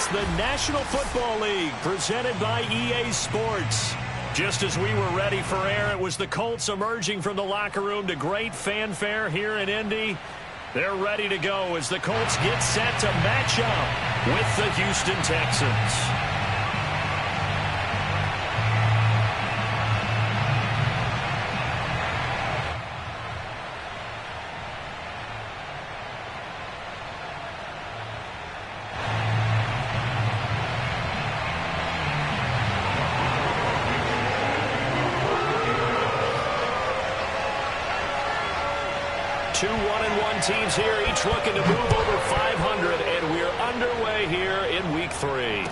It's the National Football League presented by EA Sports. Just as we were ready for air, it was the Colts emerging from the locker room to great fanfare here in Indy. They're ready to go as the Colts get set to match up with the Houston Texans. Two 1-1 teams here, each looking to move over 500, and we're underway here in Week 3.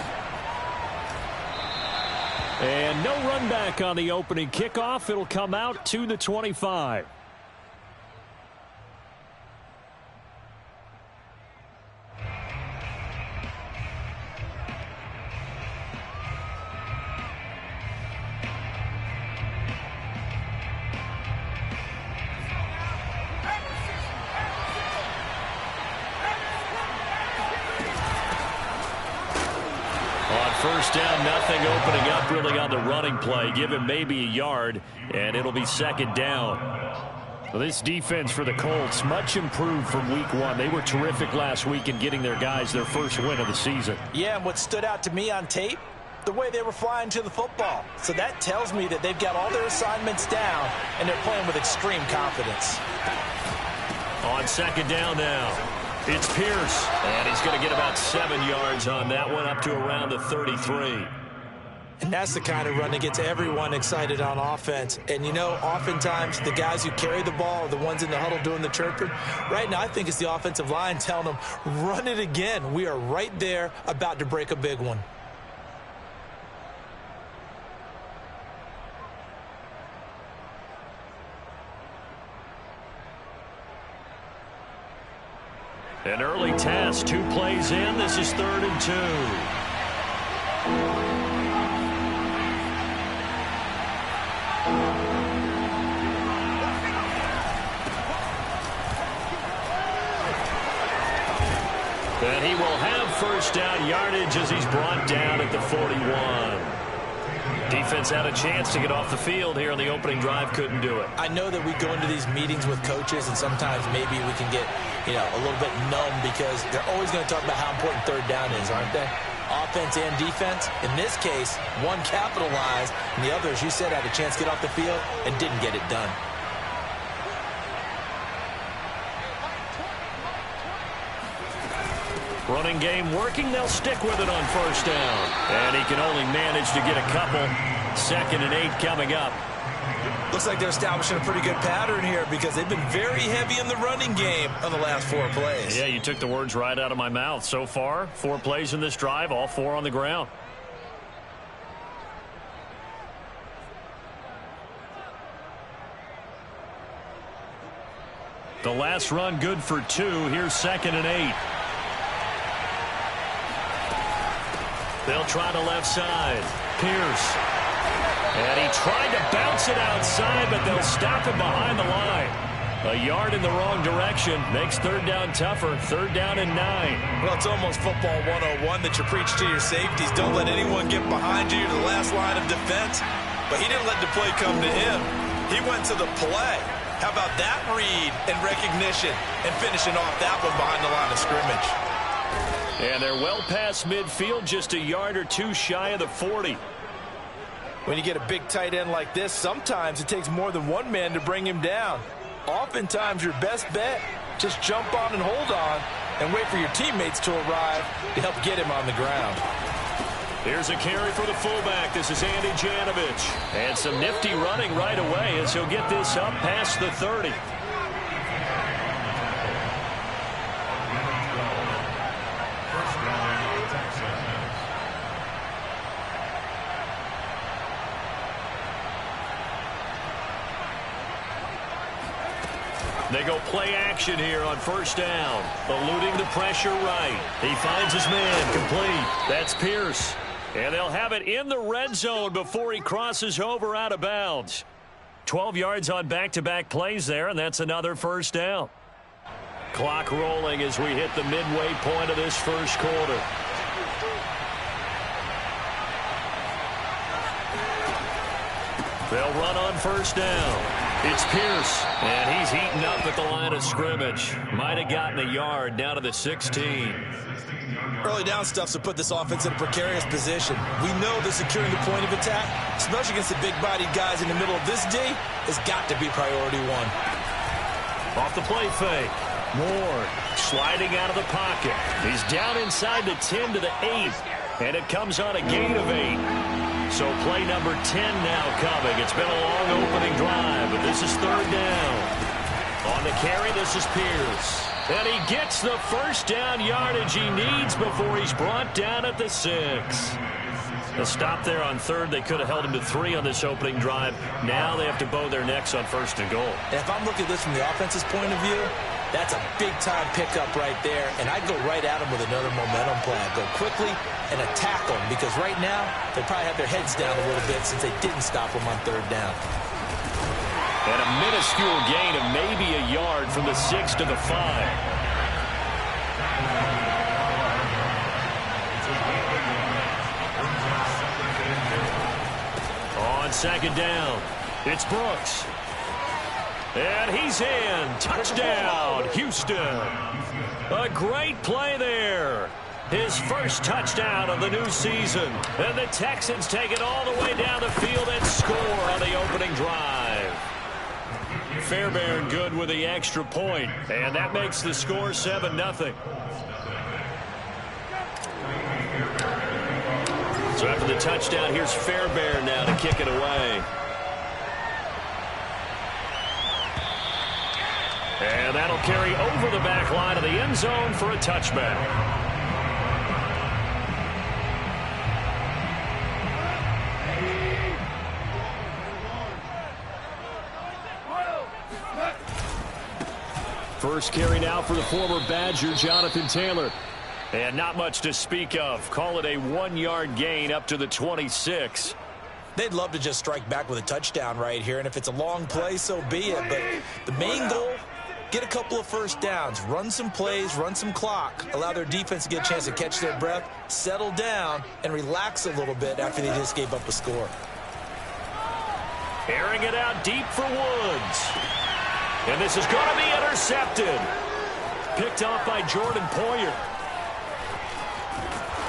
And no run back on the opening kickoff. It'll come out to the 25. First down, nothing opening up really on the running play. Give him maybe a yard, and it'll be second down. Well, this defense for the Colts, much improved from Week 1. They were terrific last week in getting their guys their first win of the season. Yeah, and what stood out to me on tape, the way they were flying to the football. So that tells me that they've got all their assignments down, and they're playing with extreme confidence. On second down now. It's Pierce, and he's going to get about 7 yards on that one, up to around the 33. And that's the kind of run that gets everyone excited on offense. And, you know, oftentimes the guys who carry the ball are the ones in the huddle doing the chirping. Right now, I think it's the offensive line telling them, run it again. We are right there about to break a big one. An early test, 2 plays in. This is 3rd and 2. And he will have first down yardage as he's brought down at the 41. Defense had a chance to get off the field here on the opening drive, couldn't do it. I know that we go into these meetings with coaches, and sometimes maybe we can get, you know, a little bit numb because they're always going to talk about how important third down is, aren't they? Offense and defense. In this case, one capitalized, and the other, as you said, had a chance to get off the field and didn't get it done. Running game working. They'll stick with it on first down. And he can only manage to get a couple. 2nd and 8 coming up. Looks like they're establishing a pretty good pattern here because they've been very heavy in the running game on the last 4 plays. Yeah, you took the words right out of my mouth. So far, 4 plays in this drive, all 4 on the ground. The last run good for 2. Here's 2nd and 8. They'll try the left side. Pierce. And he tried to bounce it outside, but they'll stop him behind the line. A yard in the wrong direction. Makes third down tougher. 3rd down and 9. Well, it's almost football 101 that you preach to your safeties. Don't let anyone get behind you to the last line of defense. But he didn't let the play come to him. He went to the play. How about that read and recognition and finishing off that one behind the line of scrimmage? And they're well past midfield, just a yard or 2 shy of the 40. When you get a big tight end like this, sometimes it takes more than one man to bring him down. Oftentimes, your best bet, just jump on and hold on and wait for your teammates to arrive to help get him on the ground. Here's a carry for the fullback. This is Andy Janovich. And some nifty running right away as he'll get this up past the 30. They go play action here on first down. Eluding the pressure right. He finds his man complete. That's Pierce. And they'll have it in the red zone before he crosses over out of bounds. 12 yards on back-to-back plays there, and that's another first down. Clock rolling as we hit the midway point of this first quarter. They'll run on first down. It's Pierce, and he's heating up at the line of scrimmage. Might have gotten a yard down to the 16. Early down stuff's to put this offense in a precarious position. We know that securing the point of attack, especially against the big-bodied guys in the middle of this D, has got to be priority one. Off the play fake. Moore sliding out of the pocket. He's down inside the 10 to the 8, and it comes on a gain of 8. So play number 10 now coming. It's been a long opening drive, but this is third down. On the carry, this is Pierce. And he gets the first down yardage he needs before he's brought down at the 6. A stop there on third. They could have held him to 3 on this opening drive. Now they have to bow their necks on first and goal. And if I'm looking at this from the offense's point of view, that's a big-time pickup right there. And I'd go right at him with another momentum play. I'd go quickly and attack them because right now they probably have their heads down a little bit since they didn't stop him on third down. And a minuscule gain of maybe a yard from the 6 to the 5. On second down, it's Brooks. And he's in. Touchdown, Houston. A great play there. His first touchdown of the new season. And the Texans take it all the way down the field and score on the opening drive. Fairbairn good with the extra point, and that makes the score 7-0. So after the touchdown, here's Fairbairn now to kick it away. And that'll carry over the back line of the end zone for a touchback. First carry now for the former Badger, Jonathan Taylor. And not much to speak of. Call it a 1-yard gain up to the 26. They'd love to just strike back with a touchdown right here, and if it's a long play, so be it. But the main goal, get a couple of first downs, run some plays, run some clock, allow their defense to get a chance to catch their breath, settle down, and relax a little bit after they just gave up a score. Airing it out deep for Woods. And this is going to be intercepted. Picked off by Jordan Poyer.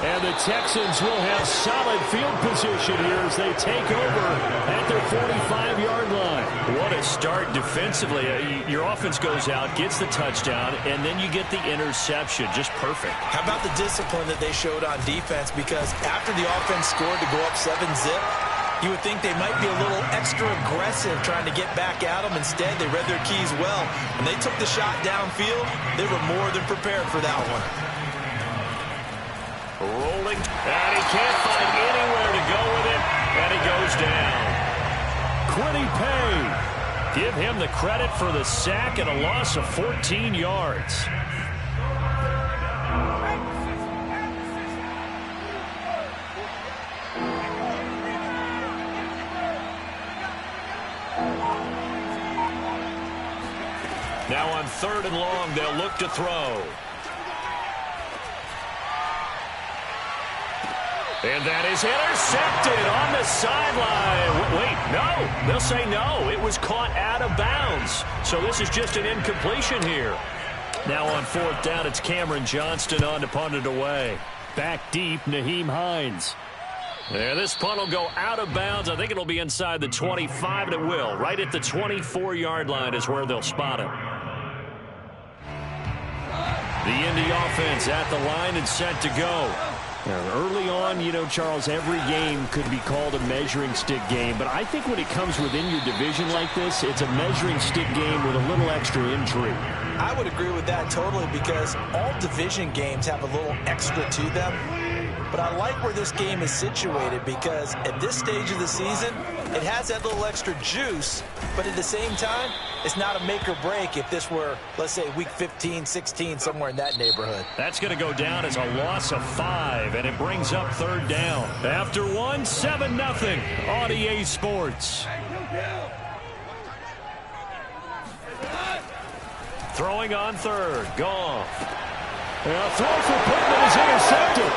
And the Texans will have solid field position here as they take over at their 45-yard line. What a start defensively. Your offense goes out, gets the touchdown, and then you get the interception. Just perfect. How about the discipline that they showed on defense? Because after the offense scored to go up 7-zip, you would think they might be a little extra aggressive trying to get back at them. Instead, they read their keys well. When they took the shot downfield, they were more than prepared for that one. Rolling, and he can't find anywhere to go with it, and he goes down. Quiddy Pay. Give him the credit for the sack and a loss of 14 yards. Now on third and long, they'll look to throw. And that is intercepted on the sideline. Wait, no. They'll say no. It was caught out of bounds. So this is just an incompletion here. Now on fourth down, it's Cameron Johnston on to punt it away. Back deep, Nyheim Hines. And this punt will go out of bounds. I think it'll be inside the 25, and it will. Right at the 24-yard line is where they'll spot it. The Indy offense at the line and set to go. Early on, you know, Charles, every game could be called a measuring stick game. But I think when it comes within your division like this, it's a measuring stick game with a little extra intrigue. I would agree with that totally because all division games have a little extra to them. But I like where this game is situated because at this stage of the season, it has that little extra juice, but at the same time, it's not a make or break if this were, let's say, week 15, 16, somewhere in that neighborhood. That's going to go down as a loss of 5, and it brings up third down. After 7-0 on EA Sports. Throwing on third, Goff. A throw for Pittman is intercepted.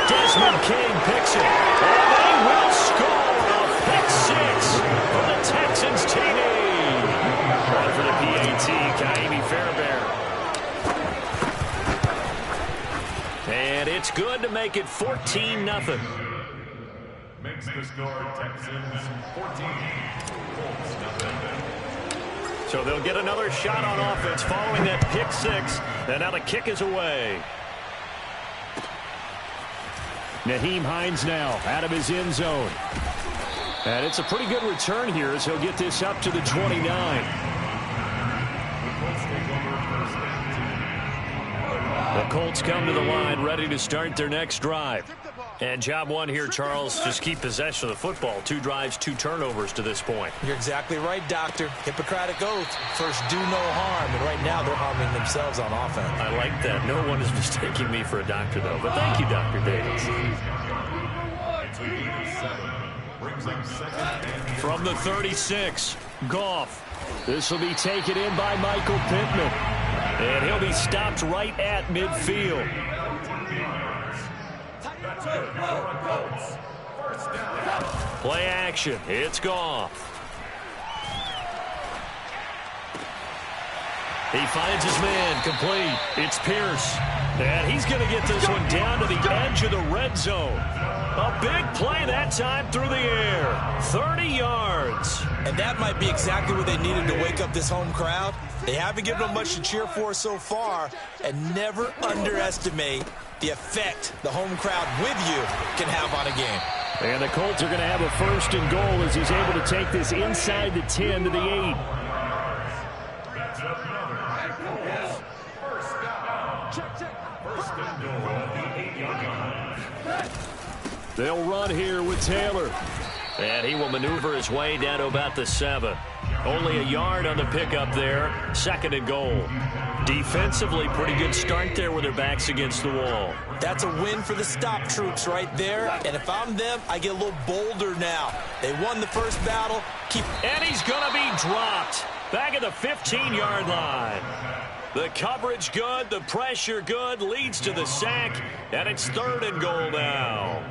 Desmond King picks it, and they will score a pick 6 DT, Kaimi Fairbairn. And it's good to make it 14-0. Makes the score Texans 14. Colts nothing. So they'll get another shot on offense following that pick six. And now the kick is away. Nyheim Hines now out of his end zone. And it's a pretty good return here as he'll get this up to the 29. The Colts come to the line ready to start their next drive. And job one here, Charles, just keep possession of the football. 2 drives, 2 turnovers to this point. You're exactly right, Doctor. Hippocratic oath. First, do no harm. And right now, they're harming themselves on offense. I like that. No one is mistaking me for a doctor, though. But thank you, Dr. Davis. From the 36, Goff. This will be taken in by Michael Pittman. And he'll be stopped right at midfield. Play action. It's Goff. He finds his man complete. It's Pierce. And he's going to get this one down to the edge of the red zone. A big play that time through the air. 30 yards. And that might be exactly what they needed to wake up this home crowd. They haven't given them much to cheer for so far. And never underestimate the effect the home crowd with you can have on a game. And the Colts are going to have a 1st and goal as he's able to take this inside the 10 to the 8. They'll run here with Taylor. And he will maneuver his way down to about the 7. Only a yard on the pickup there. 2nd and goal. Defensively, pretty good start there with their backs against the wall. That's a win for the stop troops right there. And if I'm them, I get a little bolder now. They won the first battle. And he's going to be dropped. Back at the 15-yard line. The coverage good, the pressure good, leads to the sack. And it's 3rd and goal now.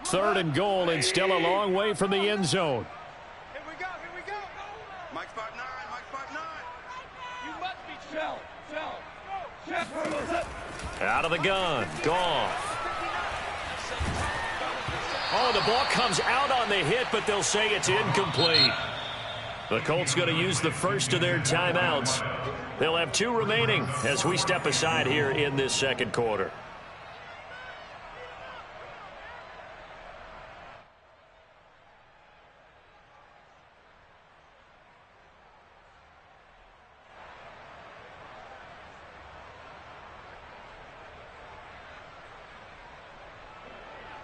3rd and goal, and still a long way from the end zone. Here we go. Mike spot 9. You must be shell. Out of the gun, Goff. Oh, the ball comes out on the hit, but they'll say it's incomplete. The Colts going to use the first of their timeouts. They'll have 2 remaining as we step aside here in this 2nd quarter.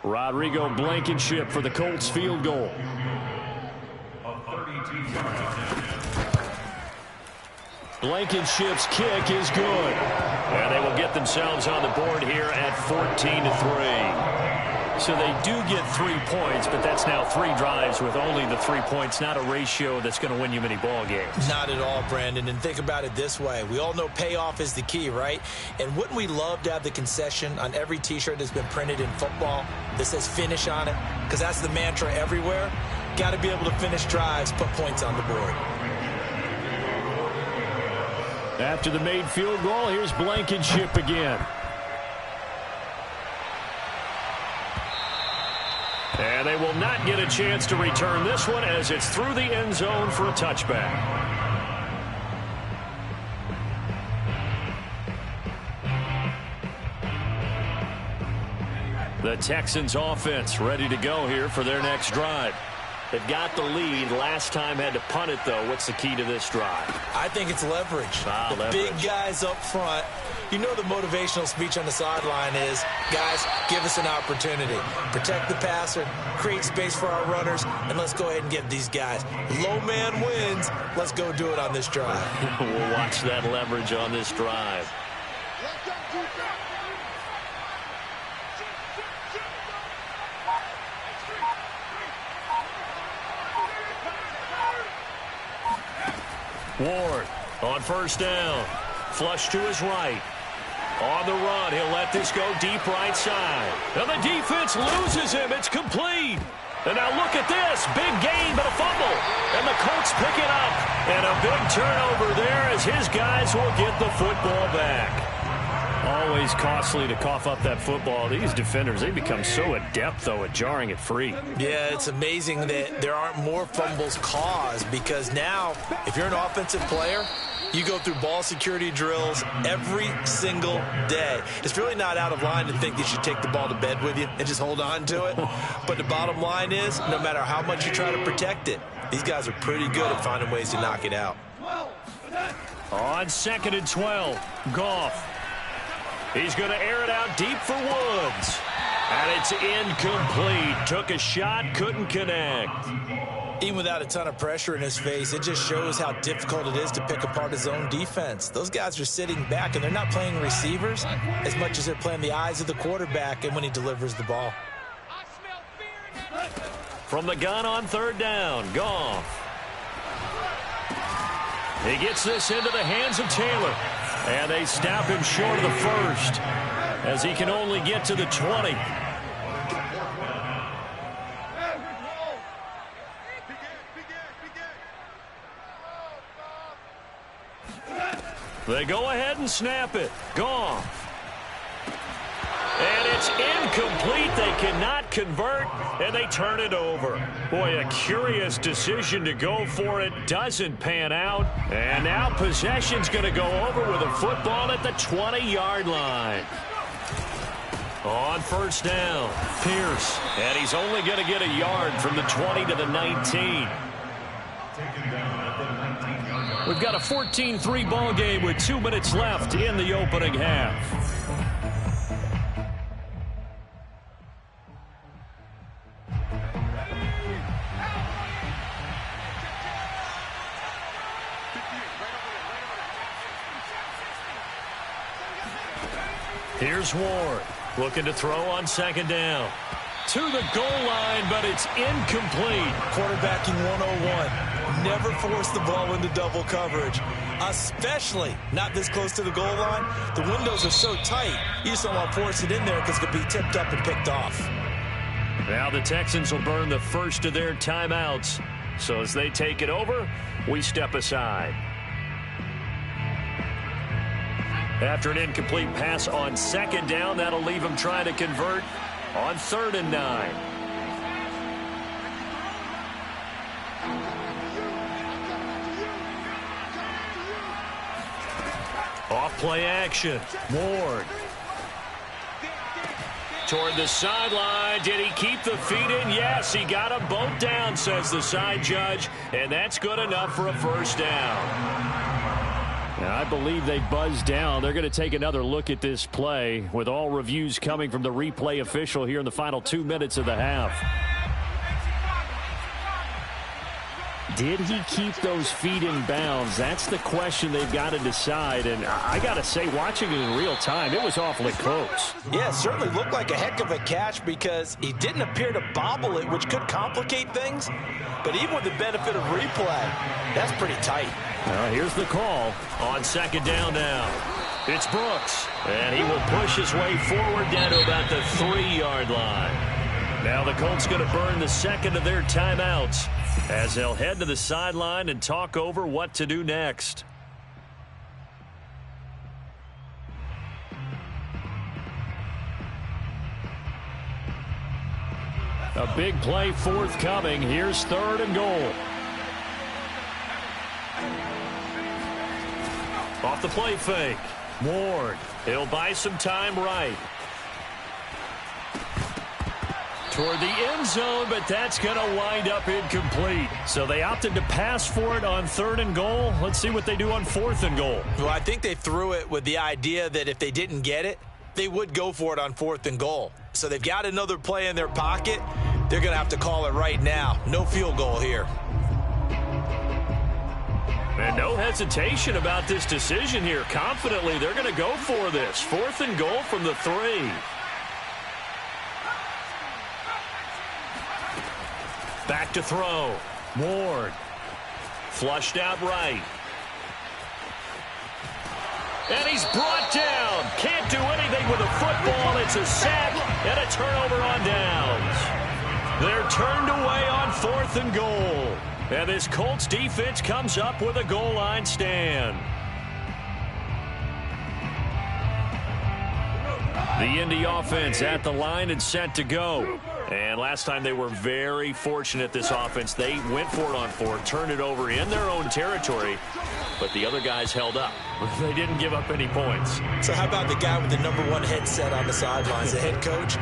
Rodrigo Blankenship for the Colts field goal. Blankenship's kick is good. And they will get themselves on the board here at 14-3. So they do get 3 points, but that's now 3 drives with only the 3 points, not a ratio that's going to win you many ball games. Not at all, Brandon. And think about it this way. We all know payoff is the key, right? And wouldn't we love to have the concession on every T-shirt that's been printed in football that says finish on it? Because that's the mantra everywhere. Got to be able to finish drives, put points on the board. After the made field goal, here's Blankenship again. And they will not get a chance to return this one as it's through the end zone for a touchback. The Texans offense ready to go here for their next drive. They've got the lead. Last time had to punt it, though. What's the key to this drive? I think it's leverage. Leverage. Big guys up front. You know the motivational speech on the sideline is, guys, give us an opportunity. Protect the passer, create space for our runners, and let's go ahead and get these guys. Low man wins. Let's go do it on this drive. We'll watch that leverage on this drive. Ward on 1st down. Flush to his right. On the run, he'll let this go deep right side. And the defense loses him. It's complete. And now look at this. Big gain, but a fumble. And the Colts pick it up. And a big turnover there as his guys will get the football back. Always costly to cough up that football. These defenders, they become so adept, though, at jarring it free. Yeah, it's amazing that there aren't more fumbles caused because now, if you're an offensive player, you go through ball security drills every single day. It's really not out of line to think you should take the ball to bed with you and just hold on to it. But the bottom line is, no matter how much you try to protect it, these guys are pretty good at finding ways to knock it out. On 2nd and 12, Goff. He's going to air it out deep for Woods. And it's incomplete. Took a shot, couldn't connect. Even without a ton of pressure in his face, it just shows how difficult it is to pick apart his own defense. Those guys are sitting back, and they're not playing receivers as much as they're playing the eyes of the quarterback and when he delivers the ball. From the gun on 3rd down, Goff. He gets this into the hands of Taylor. And they stop him short of the first as he can only get to the 20. They go ahead and snap it. Goff. And it's incomplete. They cannot convert, and they turn it over. Boy, a curious decision to go for it. Doesn't pan out. And now possession's going to go over with a football at the 20-yard line. On 1st down, Pierce. And he's only going to get a yard from the 20 to the 19. We've got a 14-3 ball game with 2 minutes left in the opening half. Here's Ward, looking to throw on 2nd down. To the goal line, but it's incomplete. Quarterbacking 101. Never force the ball into double coverage, especially not this close to the goal line. The windows are so tight, you just don't want to force it in there because it could be tipped up and picked off. Now the Texans will burn the first of their timeouts. So as they take it over, we step aside. After an incomplete pass on 2nd down, that'll leave them trying to convert on 3rd and 9. Off play action. Ward. Toward the sideline. Did he keep the feet in? Yes, he got them both down, says the side judge. And that's good enough for a 1st down. Now, I believe they buzzed down. They're going to take another look at this play with all reviews coming from the replay official here in the final 2 minutes of the half. Did he keep those feet in bounds? That's the question they've got to decide. And I got to say, watching it in real time, it was awfully close. Yeah, it certainly looked like a heck of a catch because he didn't appear to bobble it, which could complicate things. But even with the benefit of replay, that's pretty tight. Here's the call on 2nd down now. It's Brooks, and he will push his way forward down to about the 3-yard line. Now the Colts going to burn the 2nd of their timeouts as they'll head to the sideline and talk over what to do next. A big play forthcoming. Here's 3rd and goal. Off the play fake. Ward. He'll buy some time right. Toward the end zone, but that's going to wind up incomplete. So they opted to pass for it on 3rd and goal. Let's see what they do on 4th and goal. Well, I think they threw it with the idea that if they didn't get it, they would go for it on 4th and goal. So they've got another play in their pocket. They're going to have to call it right now. No field goal here. And no hesitation about this decision here. Confidently, they're going to go for this. 4th and goal from the 3. Back to throw. Ward. Flushed out right. And he's brought down. Can't do anything with a football. It's a sack and a turnover on downs. They're turned away on 4th and goal. And this Colts defense comes up with a goal line stand. The Indy offense at the line and set to go. And last time they were very fortunate, this offense. They went for it on 4, turned it over in their own territory, but the other guys held up. They didn't give up any points. So how about the guy with the #1 headset on the sidelines, the head coach?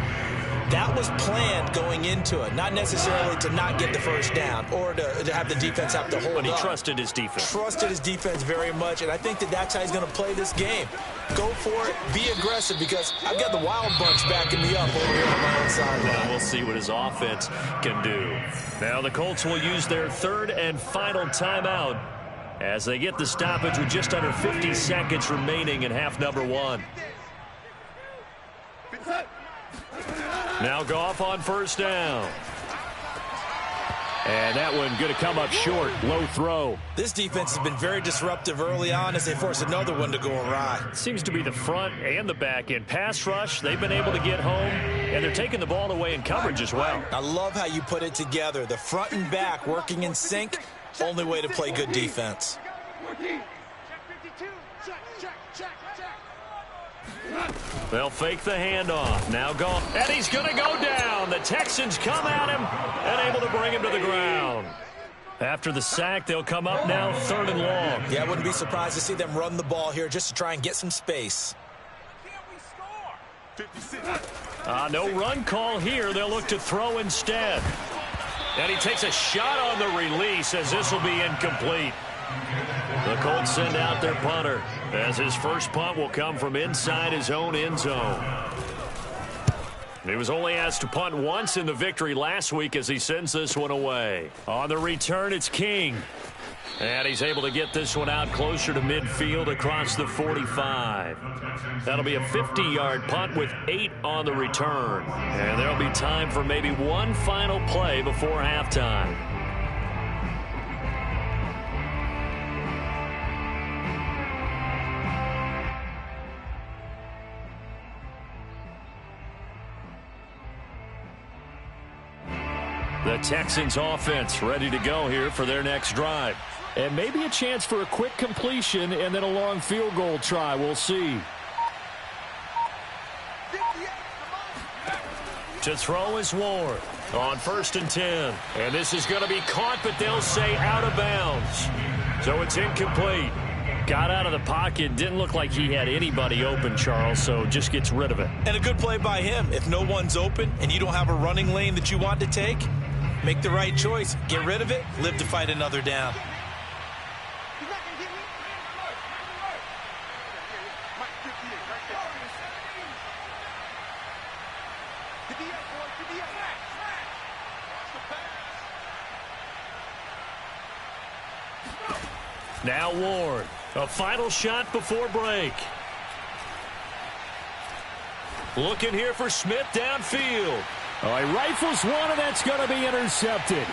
That was planned going into it, not necessarily to not get the first down or to have the defense have to hold But he up. trusted his defense. Trusted his defense very much, and I think that's how he's going to play this game. Go for it, be aggressive, because I've got the Wild Bunch backing me up over here on my own sideline. We'll see what his offense can do. Now the Colts will use their 3rd and final timeout as they get the stoppage with just under 50 seconds remaining in half number 1. Now Goff on 1st down. And that one going to come up short. Low throw. This defense has been very disruptive early on as they force another one to go awry. Seems to be the front and the back end. Pass rush, they've been able to get home, and they're taking the ball away in coverage as well. I love how you put it together. The front and back working in sync. Only way to play good defense. They'll fake the handoff. Now go. And he's going to go down. The Texans come at him and able to bring him to the ground. After the sack, they'll come up now 3rd and long. Yeah, I wouldn't be surprised to see them run the ball here just to try and get some space. No run call here. They'll look to throw instead. And he takes a shot on the release as this will be incomplete. The Colts send out their punter as his first punt will come from inside his own end zone. He was only asked to punt once in the victory last week as he sends this one away. On the return, it's King. And he's able to get this one out closer to midfield across the 45. That'll be a 50-yard punt with 8 on the return. And there'll be time for maybe one final play before halftime. The Texans offense ready to go here for their next drive. And maybe a chance for a quick completion and then a long field goal try. We'll see. To throw is Ward on 1st and 10. And this is going to be caught, but they'll say out of bounds. So it's incomplete. Got out of the pocket. Didn't look like he had anybody open, Charles, so just gets rid of it. And a good play by him. If no one's open and you don't have a running lane that you want to take, make the right choice. Get rid of it. Live to fight another down. Now Ward. A final shot before break. Looking here for Smith downfield. Oh, he rifles one, and that's going to be intercepted.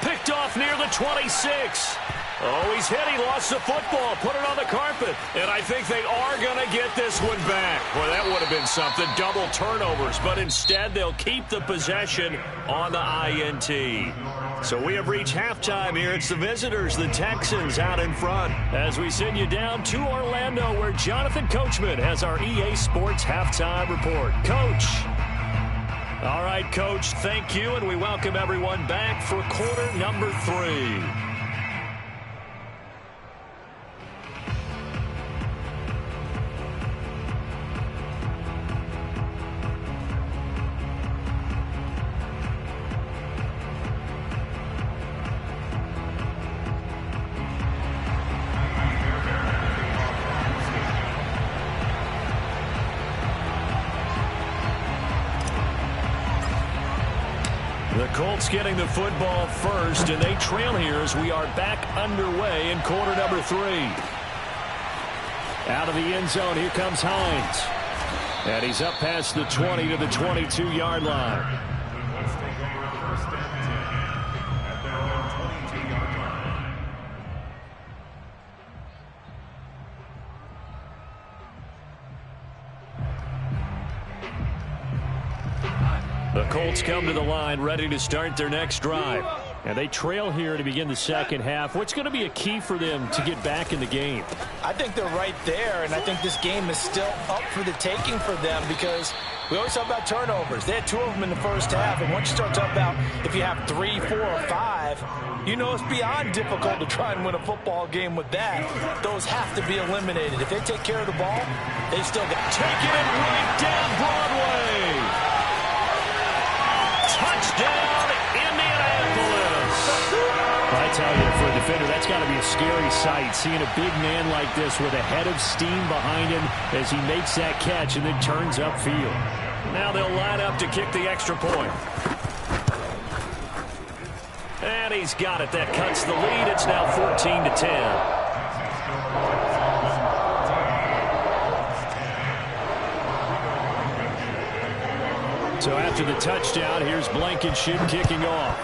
Picked off near the 26. Oh, he's hit. He lost the football. Put it on the carpet. And I think they are going to get this one back. Boy, that would have been something. Double turnovers. But instead, they'll keep the possession on the INT. So we have reached halftime here. It's the visitors, the Texans, out in front. As we send you down to Orlando, where Jonathan Coachman has our EA Sports halftime report. Coach. All right, Coach, thank you, and we welcome everyone back for quarter number 3. The Colts getting the football first, and they trail here as we are back underway in quarter number 3. Out of the end zone, here comes Hines. And he's up past the 20 to the 22-yard line. The Colts come to the line ready to start their next drive. And they trail here to begin the second half. What's going to be a key for them to get back in the game? I think they're right there, and I think this game is still up for the taking for them because we always talk about turnovers. They had 2 of them in the first half, and once you start talking about if you have 3, 4, or 5, you know it's beyond difficult to try and win a football game with that. Those have to be eliminated. If they take care of the ball, they still got taking it right down Broadway. Touchdown, Indianapolis. I tell you, for a defender, that's got to be a scary sight, seeing a big man like this with a head of steam behind him as he makes that catch and then turns upfield. Now they'll line up to kick the extra point. And he's got it. That cuts the lead. It's now 14-10. So after the touchdown, here's Blankenship kicking off.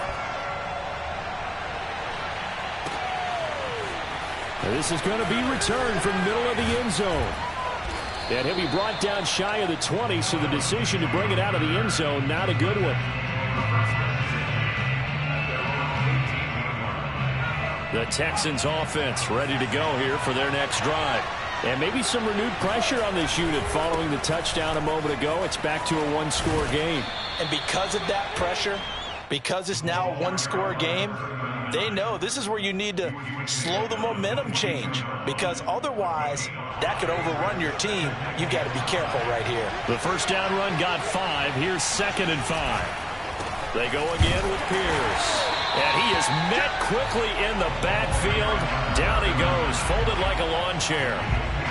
This is going to be returned from the middle of the end zone. And he'll be brought down shy of the 20, so the decision to bring it out of the end zone, not a good one. The Texans offense ready to go here for their next drive. And maybe some renewed pressure on this unit following the touchdown a moment ago. It's back to a 1-score game. And because of that pressure, because it's now a 1-score game, they know this is where you need to slow the momentum change, because otherwise that could overrun your team. You got to be careful right here. The first down run got 5. Here's 2nd and 5. They go again with Pierce. And he is met quickly in the backfield. Down he goes, folded like a lawn chair.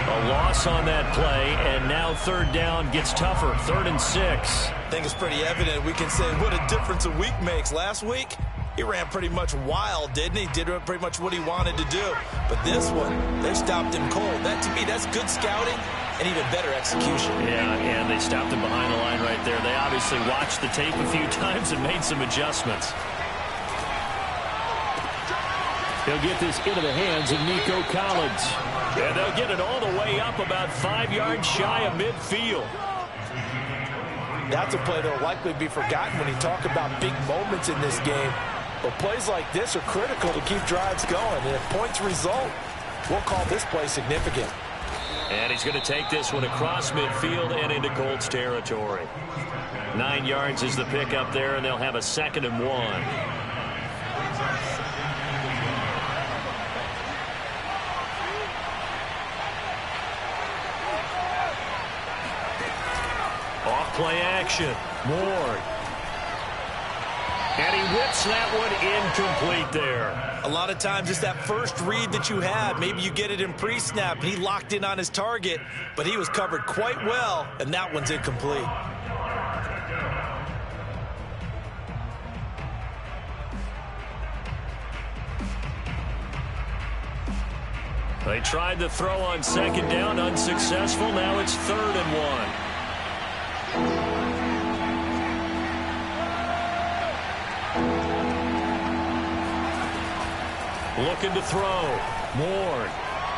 A loss on that play, and now 3rd down gets tougher. 3rd and 6. I think it's pretty evident. We can say what a difference a week makes. Last week, he ran pretty much wild, didn't he? Did pretty much what he wanted to do. But this one, they stopped him cold. That, to me, that's good scouting and even better execution. Yeah, and they stopped him behind the line right there. They obviously watched the tape a few times and made some adjustments. He'll get this into the hands of Nico Collins. And they'll get it all the way up about 5 yards shy of midfield. That's a play that will likely be forgotten when you talk about big moments in this game. But plays like this are critical to keep drives going. And if points result, we'll call this play significant. And he's going to take this one across midfield and into Colts territory. 9 yards is the pickup there, and they'll have a 2nd and 1. Play action. Moore. And he whips that one incomplete there. A lot of times it's that first read that you have. Maybe you get it in pre-snap, and he locked in on his target, but he was covered quite well, and that one's incomplete. They tried to throw on 2nd down, unsuccessful. Now it's 3rd and 1. Looking to throw. Moore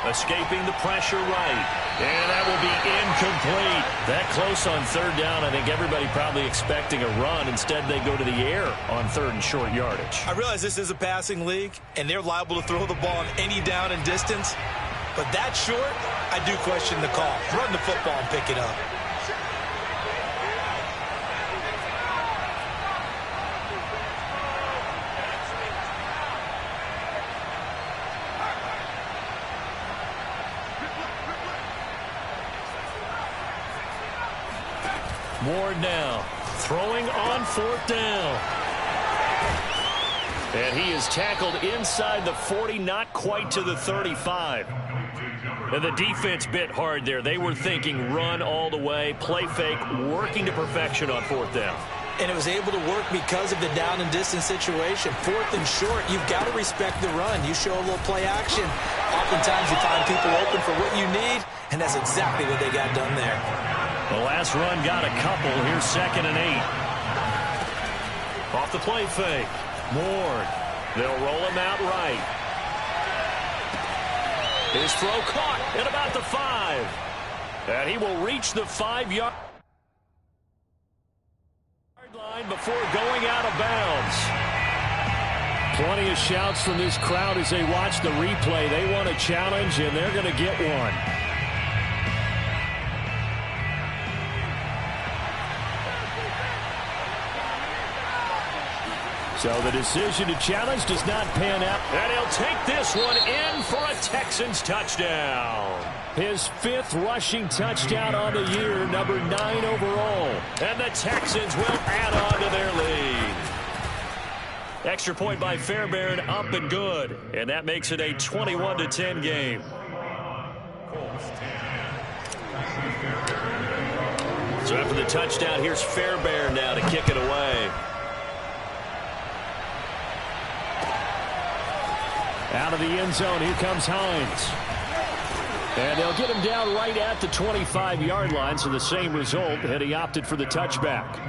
escaping the pressure right. And that will be incomplete. That close on 3rd down. I think everybody probably expecting a run. Instead, they go to the air on 3rd and short yardage. I realize this is a passing league, and they're liable to throw the ball on any down and distance. But that short, I do question the call. Run the football and pick it up. Ward now throwing on 4th down. And he is tackled inside the 40, not quite to the 35. And the defense bit hard there. They were thinking run all the way, play fake, working to perfection on 4th down. And it was able to work because of the down and distance situation. 4th and short, you've got to respect the run. You show a little play action. Oftentimes you find people open for what you need, and that's exactly what they got done there. The last run got a couple. Here's 2nd and 8. Off the play fake. Moore. They'll roll him out right. His throw caught at about the 5. And he will reach the 5-yard line zone before going out of bounds. Plenty of shouts from this crowd as they watch the replay. They want a challenge, and they're going to get one. So the decision to challenge does not pan out. And he'll take this one in for a Texans touchdown. His 5th rushing touchdown on the year, number 9 overall. And the Texans will add on to their lead. Extra point by Fairbairn, up and good. And that makes it a 21-10 game. So after the touchdown, here's Fairbairn now to kick it away. Out of the end zone, here comes Hines. And they'll get him down right at the 25-yard line, so the same result, and he opted for the touchback.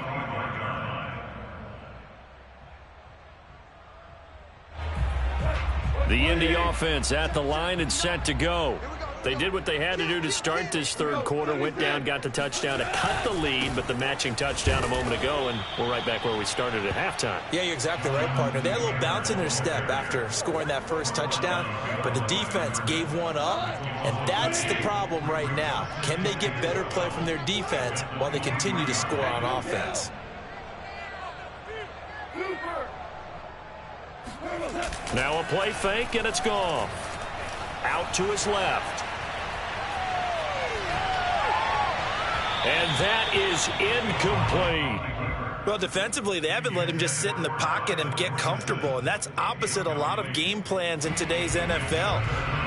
The Indy offense at the line and set to go. They did what they had to do to start this third quarter, went down, got the touchdown to cut the lead, but the matching touchdown a moment ago, and we're right back where we started at halftime. Yeah, you're exactly right, partner. They had a little bounce in their step after scoring that first touchdown, but the defense gave one up, and that's the problem right now. Can they get better play from their defense while they continue to score on offense? Now a play fake, and it's gone. Out to his left. And that is incomplete. Well, defensively, they haven't let him just sit in the pocket and get comfortable, and that's opposite a lot of game plans in today's NFL.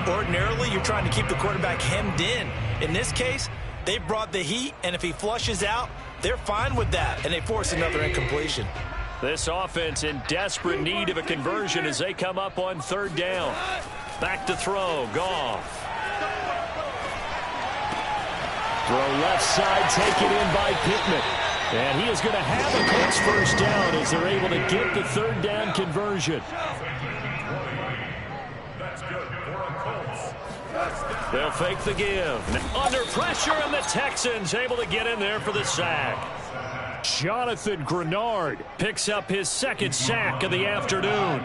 Ordinarily, you're trying to keep the quarterback hemmed in. In this case, they brought the heat, and if he flushes out, they're fine with that, and they force another incompletion. This offense in desperate need of a conversion as they come up on 3rd down. Back to throw, Goff. Throw left side, taken in by Pittman. And he is going to have a Colts first down as they're able to get the 3rd down conversion. They'll fake the give. Under pressure, and the Texans able to get in there for the sack. Jonathan Grenard picks up his 2nd sack of the afternoon.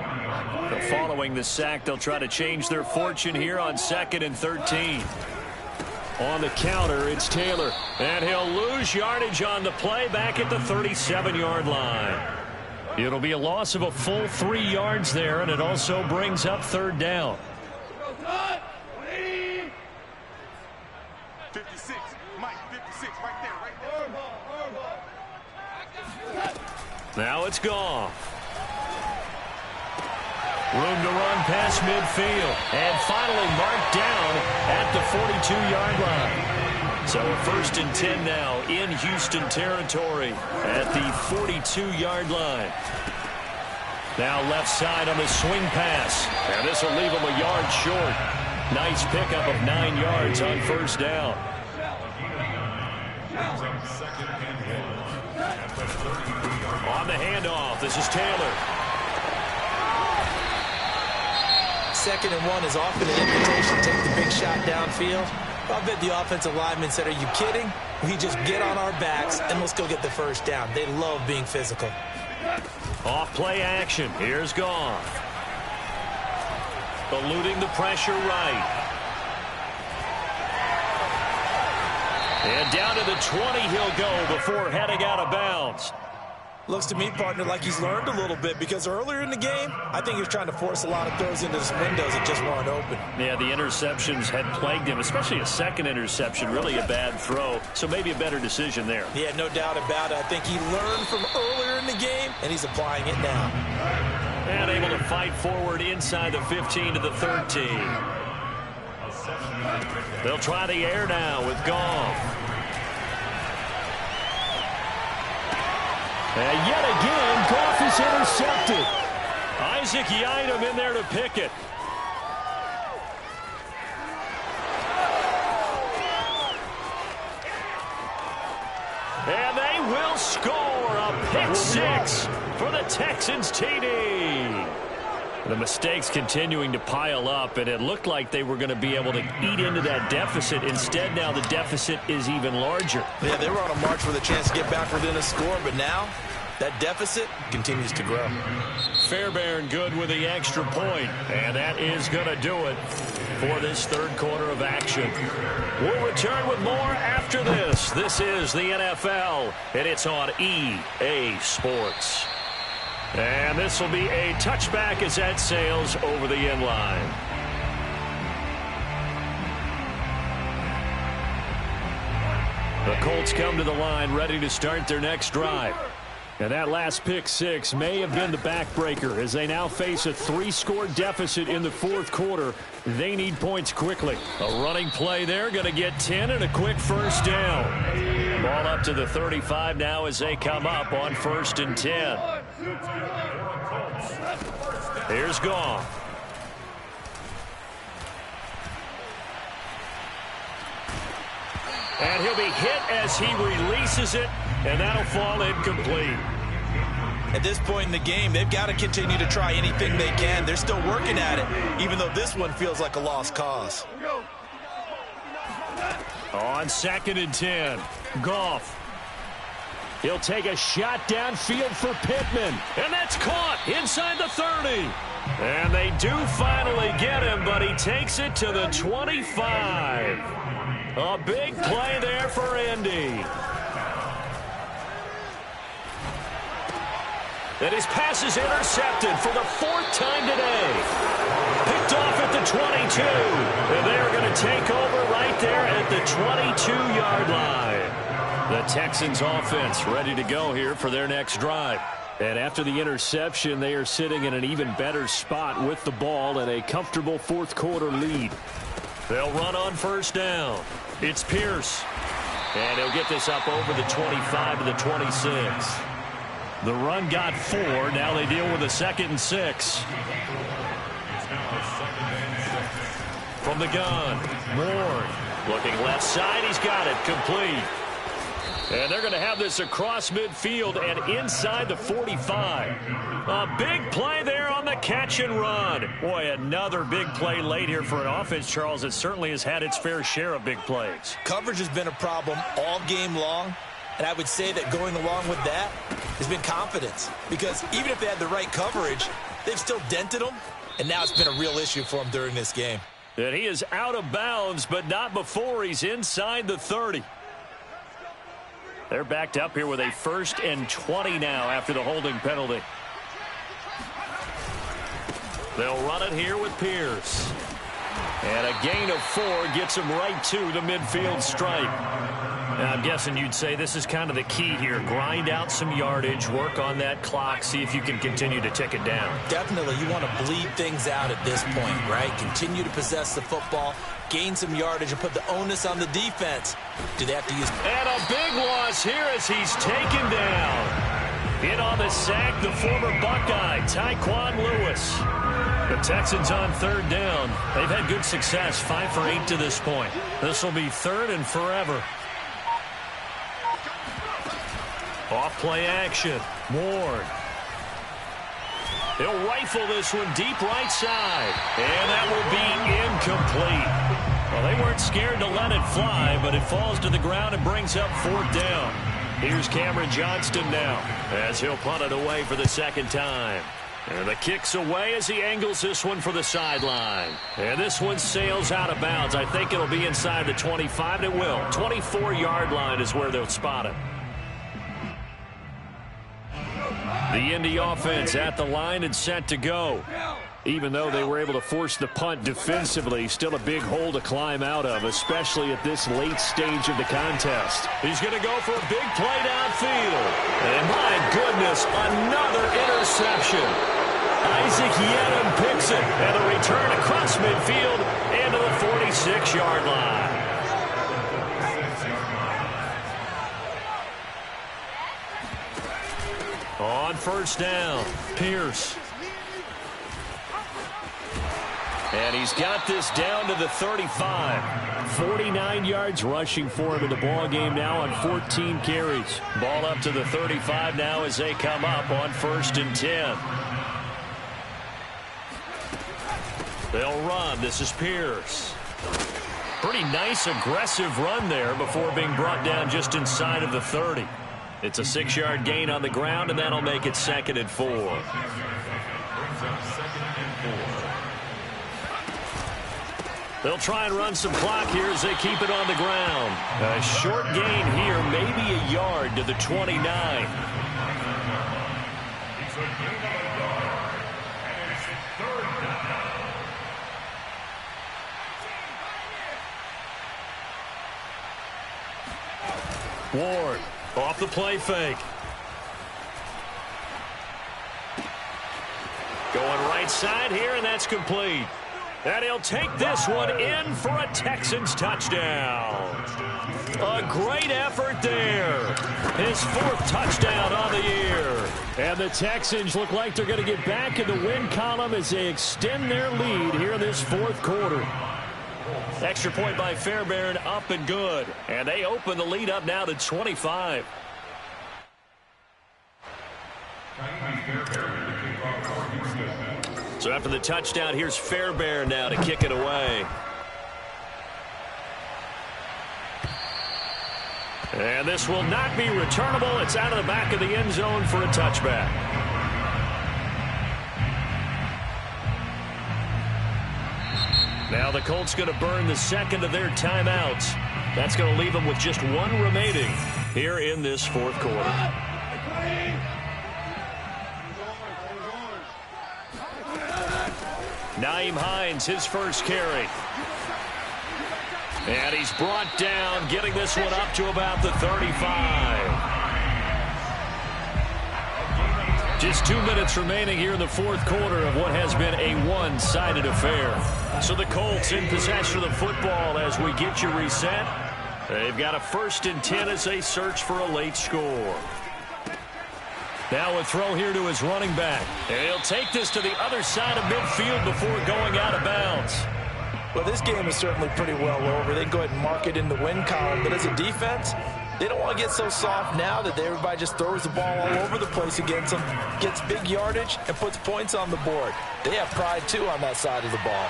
Following the sack, they'll try to change their fortune here on 2nd and 13. On the counter, it's Taylor. And he'll lose yardage on the play back at the 37-yard line. It'll be a loss of a full 3 yards there, and it also brings up 3rd down. 56, Mike, 56, right there, right there. Now it's Goff. Room to run past midfield. And finally marked down at the 42-yard line. So a 1st and 10 now in Houston territory at the 42-yard line. Now left side on the swing pass. And this will leave him a yard short. Nice pickup of 9 yards on 1st down. On the handoff, this is Taylor. 2nd and 1 is often an invitation to take the big shot downfield. I bet the offensive lineman said, are you kidding? We just get on our backs and let's go get the 1st down. They love being physical. Off play action. Here's Goff. Eluding the pressure right. And down to the 20 he'll go before heading out of bounds. Looks to me, partner, like he's learned a little bit because earlier in the game, I think he was trying to force a lot of throws into some windows that just weren't open. Yeah, the interceptions had plagued him, especially a 2nd interception, really a bad throw. So maybe a better decision there. Yeah, no doubt about it. I think he learned from earlier in the game, and he's applying it now. And able to fight forward inside the 15 to the 13. They'll try the air now with Goff. And yet again, Goff is intercepted. Isaac Yiadom in there to pick it. And they will score a pick 6 for the Texans TD. The mistakes continuing to pile up, and it looked like they were going to be able to eat into that deficit. Instead, now the deficit is even larger. Yeah, they were on a march with a chance to get back within a score, but now that deficit continues to grow. Fairbairn good with the extra point, and that is going to do it for this third quarter of action. We'll return with more after this. This is the NFL, and it's on EA Sports. And this will be a touchback as that sails over the end line. The Colts come to the line ready to start their next drive. And that last pick six may have been the backbreaker as they now face a 3-score deficit in the fourth quarter. They need points quickly. A running play there, going to get 10 and a quick first down. Ball up to the 35 now as they come up on 1st and 10. Here's Goff. And he'll be hit as he releases it, and that'll fall incomplete. At this point in the game, they've got to continue to try anything they can. They're still working at it, even though this one feels like a lost cause. On 2nd and 10, Goff. He'll take a shot downfield for Pittman, and that's caught inside the 30. And they do finally get him, but he takes it to the 25. A big play there for Indy. And his pass is intercepted for the 4th time today. Picked off at the 22. And they're going to take over right there at the 22-yard line. The Texans offense ready to go here for their next drive. And after the interception, they are sitting in an even better spot with the ball and a comfortable fourth quarter lead. They'll run on 1st down. It's Pierce. And he'll get this up over the 25 to the 26. The run got 4. Now they deal with a 2nd and 6. From the gun, Moore. Looking left side, he's got it, complete. And they're going to have this across midfield and inside the 45. A big play there on the catch and run. Boy, another big play late here for an offense, Charles, that certainly has had its fair share of big plays. Coverage has been a problem all game long, and I would say that going along with that has been confidence. Because even if they had the right coverage, they've still dented them, and now it's been a real issue for them during this game. And he is out of bounds, but not before he's inside the 30. They're backed up here with a 1st and 20 now after the holding penalty. They'll run it here with Pierce. And a gain of 4 gets him right to the midfield stripe. Now, I'm guessing you'd say this is kind of the key here. Grind out some yardage, work on that clock, see if you can continue to tick it down. Definitely, you want to bleed things out at this point, right? Continue to possess the football, gain some yardage, and put the onus on the defense. Do they have to use... And a big loss here as he's taken down. In on the sack, the former Buckeye, Tyquan Lewis. The Texans on 3rd down. They've had good success, 5 for 8 to this point. This will be 3rd and forever. Off play action. Ward. He'll rifle this one deep right side. And that will be incomplete. Well, they weren't scared to let it fly, but it falls to the ground and brings up 4th down. Here's Cameron Johnston now as he'll punt it away for the 2nd time. And the kick's away as he angles this one for the sideline. And this one sails out of bounds. I think it'll be inside the 25. It will. 24-yard line is where they'll spot it. The Indy offense at the line and set to go. Even though they were able to force the punt defensively, still a big hole to climb out of, especially at this late stage of the contest. He's going to go for a big play downfield. And my goodness, another interception. Isaac Yiadom picks it, and a return across midfield into the 46-yard line. On 1st down, Pierce. And he's got this down to the 35. 49 yards rushing for him in the ball game now on 14 carries. Ball up to the 35 now as they come up on 1st and 10. They'll run. This is Pierce. Pretty nice aggressive run there before being brought down just inside of the 30. It's a 6-yard gain on the ground, and that'll make it 2nd and 4. They'll try and run some clock here as they keep it on the ground. A short gain here, maybe a yard to the 29. Ward off the play fake. Going right side here, and that's complete. And he'll take this one in for a Texans touchdown. A great effort there. His 4th touchdown on the year. And the Texans look like they're going to get back in the win column as they extend their lead here in this 4th quarter. Extra point by Fairbairn, up and good. And they open the lead up now to 25. So after the touchdown, here's Fairbairn now to kick it away. And this will not be returnable. It's out of the back of the end zone for a touchback. Now the Colts going to burn the 2nd of their timeouts. That's going to leave them with just 1 remaining here in this 4th quarter. Nyheim Hines, his first carry. And he's brought down, getting this one up to about the 35. Just 2 minutes remaining here in the 4th quarter of what has been a one-sided affair. So the Colts in possession of the football as we get you reset. They've got a 1st and 10 as they search for a late score. Now a throw here to his running back. And he'll take this to the other side of midfield before going out of bounds. Well, this game is certainly pretty well over. They go ahead and mark it in the win column. But as a defense, they don't want to get so soft now that everybody just throws the ball all over the place against them, gets big yardage, and puts points on the board. They have pride, too, on that side of the ball.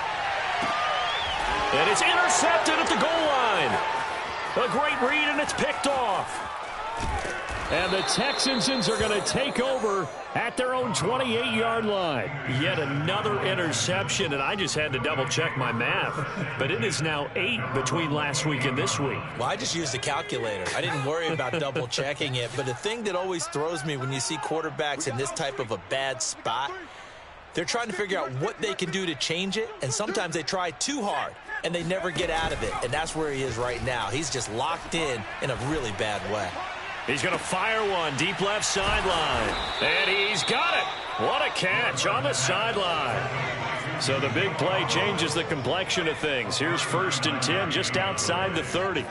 And it's intercepted at the goal line. A great read, and it's picked off. And the Texans are going to take over at their own 28-yard line. Yet another interception, and I just had to double-check my math. But it is now 8 between last week and this week. Well, I just used a calculator. I didn't worry about double-checking it. But the thing that always throws me when you see quarterbacks in this type of a bad spot, they're trying to figure out what they can do to change it, and sometimes they try too hard, and they never get out of it. And that's where he is right now. He's just locked in a really bad way. He's going to fire one deep left sideline. And he's got it. What a catch on the sideline. So the big play changes the complexion of things. Here's 1st and 10 just outside the 30.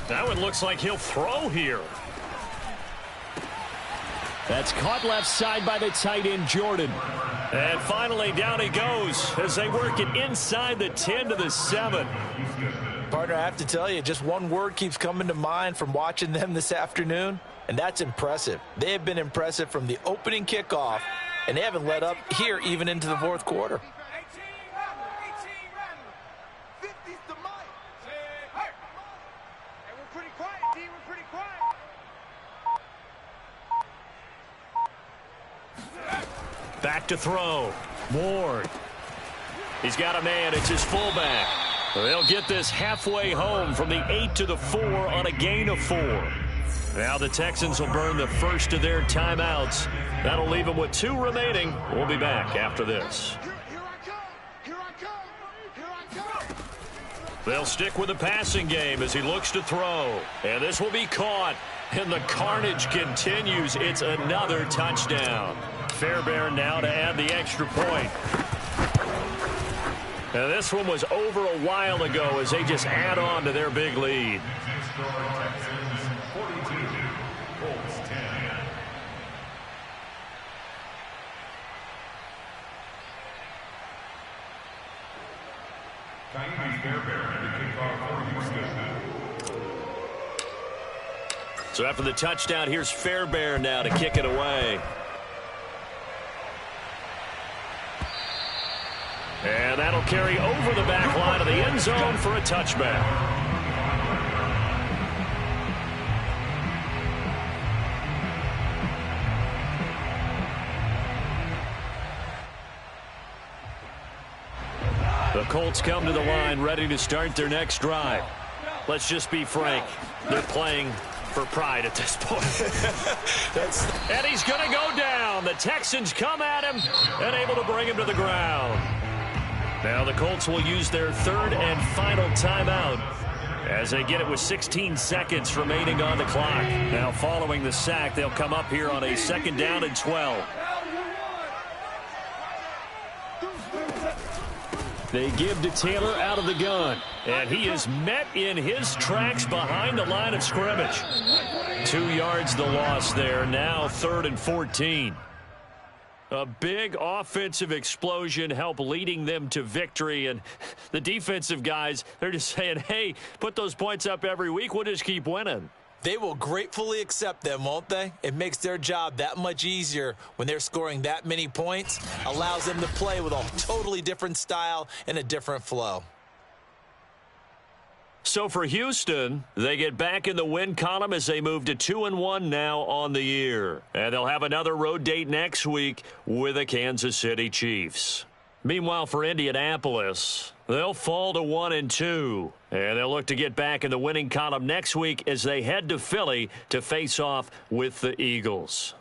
That one looks like he'll throw here. That's caught left side by the tight end, Jordan. And finally, down he goes as they work it inside the 10 to the 7. Partner, I have to tell you, just one word keeps coming to mind from watching them this afternoon, and that's impressive. They have been impressive from the opening kickoff, and they haven't let up here even into the 4th quarter. Back to throw. Ward. He's got a man. It's his fullback. They'll get this halfway home from the 8 to the 4 on a gain of 4. Now the Texans will burn the 1st of their timeouts. That'll leave them with 2 remaining. We'll be back after this. They'll stick with the passing game as he looks to throw. And this will be caught. And the carnage continues. It's another touchdown. Fairbairn now to add the extra point. And this one was over a while ago as they just add on to their big lead. So after the touchdown, here's Fairbairn now to kick it away. And that'll carry over the back line of the end zone for a touchback. The Colts come to the line ready to start their next drive. Let's just be frank. They're playing for pride at this point. And he's going to go down. The Texans come at him and able to bring him to the ground. Now the Colts will use their third and final timeout as they get it with 16 seconds remaining on the clock. Now following the sack, they'll come up here on a 2nd down and 12. They give to Taylor out of the gun, and he is met in his tracks behind the line of scrimmage. 2 yards the loss there, now 3rd and 14. A big offensive explosion helped leading them to victory, and the defensive guys, they're just saying, hey, put those points up every week, we'll just keep winning. They will gratefully accept them, won't they? It makes their job that much easier when they're scoring that many points. Allows them to play with a totally different style and a different flow. So for Houston, they get back in the win column as they move to 2-1 now on the year. And they'll have another road date next week with the Kansas City Chiefs. Meanwhile, for Indianapolis, they'll fall to 1-2. And they'll look to get back in the winning column next week as they head to Philly to face off with the Eagles.